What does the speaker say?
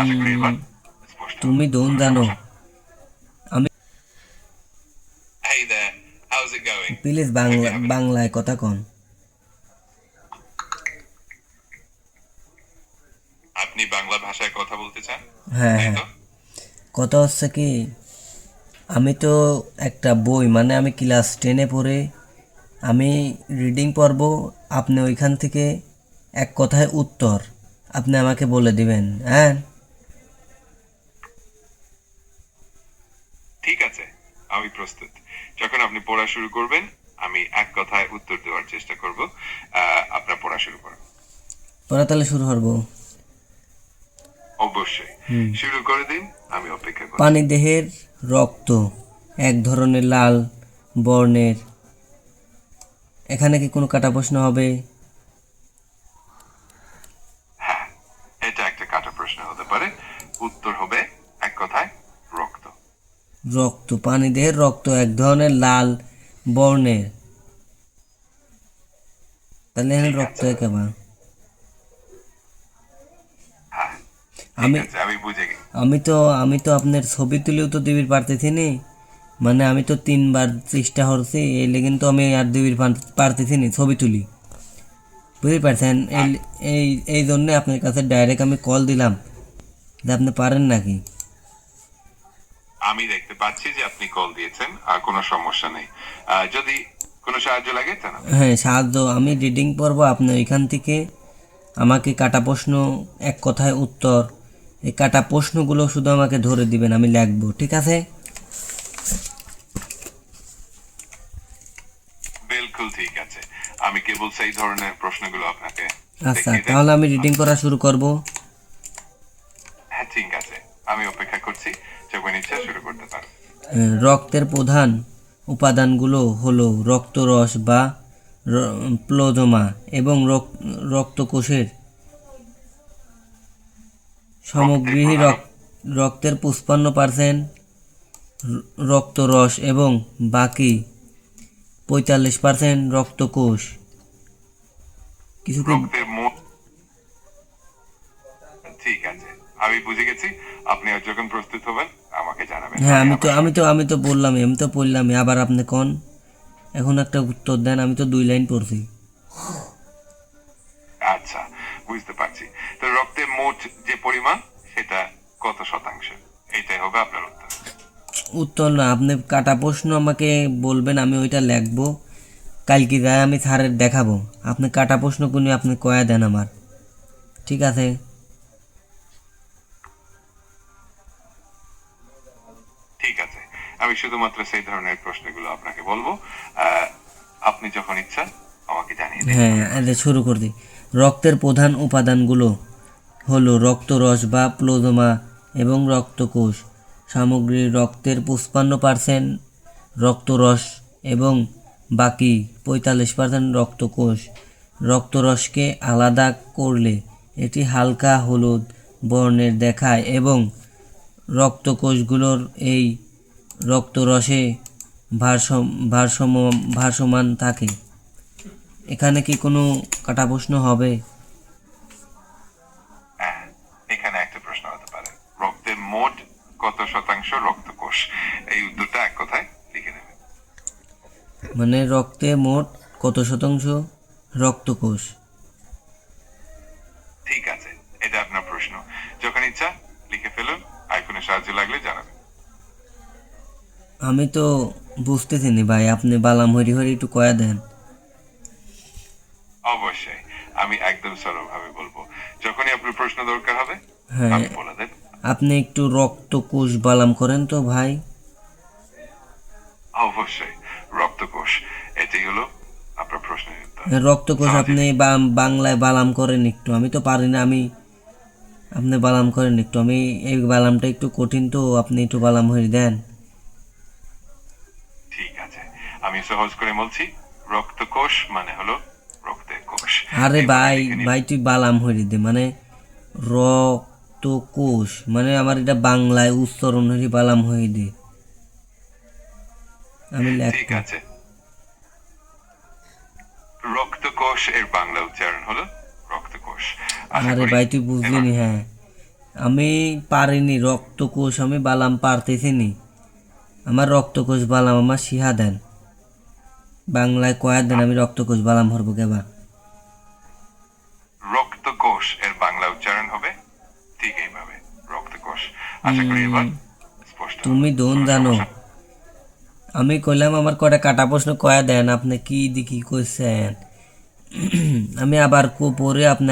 আশা করি এবার স্পষ্ট তুমি দোন কোনো জানো। সমস্যা। আমি Hey there, how's it going? Please Hope Bangla you're having বাংলায় কথা কন। আপনি বাংলা ভাষায় কথা বলতে চান, হ্যাঁ তাই হ্যাঁ, তো? কথা হচ্ছে কি, আমি তো একটা বই মানে আমি ক্লাস 10-এ পড়ে আমি রিডিং পড়ব, আপনি ওইখান থেকে এক কথায় উত্তর আপনি আমাকে বলে দিবেন, হ্যাঁ? ঠিক আছে, আমি প্রস্তুত। যখন আপনি পড়া শুরু করবেন, আমি এক কথায় উত্তর দেওয়ার চেষ্টা করব। আপনার পড়া শুরু করুন। পড়া তাহলে শুরু করবো। অবশ্যই, শুরু করে দিন, আমি অপেক্ষা করছি। প্রাণীদেহের রক্ত এক ধরনের লাল বর্ণের। এখানে কি কোনো কাটা প্রশ্ন হবে? হ্যাঁ, এটা একটা কাটা প্রশ্ন হতে পারে। উত্তর হবে এক কথায় রক্ত। রক্ত, প্রাণীদেহের রক্ত এক ধরনের লাল বর্ণের, তাহলে এখানে ঠিক রক্ত আছে, একেবারে। হ্যাঁ, ঠিক আমি আছে, আমি বুঝে গেছি। আমি তো আপনার ছবি তুলেও তো দিবির পারতেছি নি, মানে আমি তো 3বার চেষ্টা করছি, এই লেগিন তো আমি আর দিবির পারতেছি নি ছবি তুলি, বুঝতে পারছেন? এই আ- এই এই জন্যে আপনার কাছে ডাইরেক্ট আমি কল দিলাম যে আপনি পারেন নাকি। আমি দেখতে পাচ্ছি যে আপনি কল দিয়েছেন, আর কোনো সমস্যা নেই। যদি কোনো সাহায্য লাগে জানাবেন। হ্যাঁ, সাহায্য, আমি রিডিং পড়বো, আপনি ওইখান থেকে আমাকে কাটা প্রশ্ন, এক কথায় উত্তর, এই কাটা প্রশ্নগুলো শুধু আমাকে ধরে দিবেন, আমি লিখবো, ঠিক আছে? বিলকুল ঠিক আছে, আমি কেবল সেই ধরনের প্রশ্নগুলো আপনাকে আচ্ছা, দেখিয়ে দেব। তাহলে আমি রিডিং করা শুরু করব। হ্যাঁ, ঠিক আছে, আমি অপেক্ষা করছি। যখন ইচ্ছা শুরু করতে পারো। রক্তের প্রধান উপাদানগুলো হলো রক্তরস বা প্লাজমা এবং রক্তকোষের রক্তের সামগ্রী। প্রধান রক্তের 55% রক্তরস এবং বাকি 45% রক্তকোষ। কিছু কি? রক্তের মোট, ঠিক আছে, আমি বুঝে গেছি। আপনি আর যখন প্রস্তুত হবেন আমাকে জানাবেন, হ্যাঁ, আমি আমি তো আবার আমি শুরু তো করব। আমি তো বললামই, আমি তো পড়লামই, আবার আপনি কোন এখন একটা উত্তর দেন, আমি তো 2 লাইন পড়ছি। আচ্ছা, বুঝতে পারছি। তো রক্তের মোট যে পরিমাণ, সেটা কত শতাংশ? এইটাই হবে আপনার উত্তর। উত্তর না, আপনি কাটা প্রশ্ন আমাকে বলবেন, আমি ওইটা লিখবো, কালকে যাই আমি স্যারের দেখাবো। আপনি কাটা প্রশ্ন কোনি আপনি কয়া দেন আমার, ঠিক আছে? ঠিক আছে, আমি শুধুমাত্র সেই ধরনের প্রশ্নগুলো আপনাকে বলবো। আপনি যখন ইচ্ছা আমাকে জানিয়ে দিন, হ্যাঁ, আমি এটা প্রস্তুত। শুরু করে দিই। রক্তের প্রধান উপাদানগুলো হলো রক্তরস বা প্লাজমা এবং রক্তকোষ সামগ্রী। রক্তের 55% রক্তরস এবং বাকি 45% রক্তকোষ। রক্তরসকে আলাদা করলে এটি হালকা হলুদ বর্ণের দেখায় এবং রক্তকোষগুলোর এই রক্তরসে ভারসাম্য ভারসমান থাকে। এখানে কি কোনো কাটা প্রশ্ন হবে? হ্যাঁ, এখানে একটা প্রশ্ন হতে পারে, রক্তের মোট কত শতাংশ রক্তকোষ? এই উত্তরটা এক কথায় লিখে নেবেন। মানে রক্তে মোট কত শতাংশ রক্তকোষ? ঠিক আছে, এটা আপনার প্রশ্ন। যখন ইচ্ছা লিখে ফেলুন, আর কোনো সাহায্য লাগলে জানাবেন। আমি তো বুঝতেছি নি ভাই, আপনি বালাম হরি হরি একটু কয়া দেন। অবশ্যই, আমি একদম সরলভাবে বলবো। যখনই আপনার প্রশ্ন দরকার হবে হ্যাঁ, আমি বলে দেব। আপনি একটু রক্তকোষ বালাম করেন তো ভাই। অবশ্যই, রক্তকোষ, এটাই হলো আপনার প্রশ্নের উত্তর। রক্তকোষ সহজে আপনি বাংলায় বালাম করেন একটু, আমি তো পারি না, আপনি বালাম করেন একটু, আমি এই বালামটা একটু কঠিন তো, আপনি একটু বালাম হরি দেন। ঠিক আছে, আমি সহজ করে বলছি। রক্তকোষ মানে হলো রক্তের কোষ। আরে এইভাবে ভাই, লিখে নিন। ভাই তুই বালাম হরি দে, মানে রক্তকোষ মানে আমার এটা বাংলায় উচ্চারণ হরি বালাম হরি দে, আমি ঠিক লিখবো। আছে, রক্তকোষ এর বাংলা উচ্চারণ হলো রক্তকোষ। আশা আরে করি ভাই তুই বুঝলি এবার নি, হ্যাঁ, আমি পারিনি, রক্তকোষ আমি বালাম পারতেছি নি। আমার রক্তকোষ বালাম আমার শিহা দেন, বাংলায় কয়া দেন, আমি রক্তকোষ বালাম হরবো কেবা। রক্তকোষ এর বাংলা উচ্চারণ হবে ঠিক এইভাবে, রক্তকোষ। আশা করি এবার স্পষ্ট হলো। তুমি দোন কোনো জানো, সমস্যা? আমি কইলাম আমার কয়টা কাটা প্রশ্ন কয়া দেন, আপনি কি দিকি কইছেন। আমি আবার পরে আপনি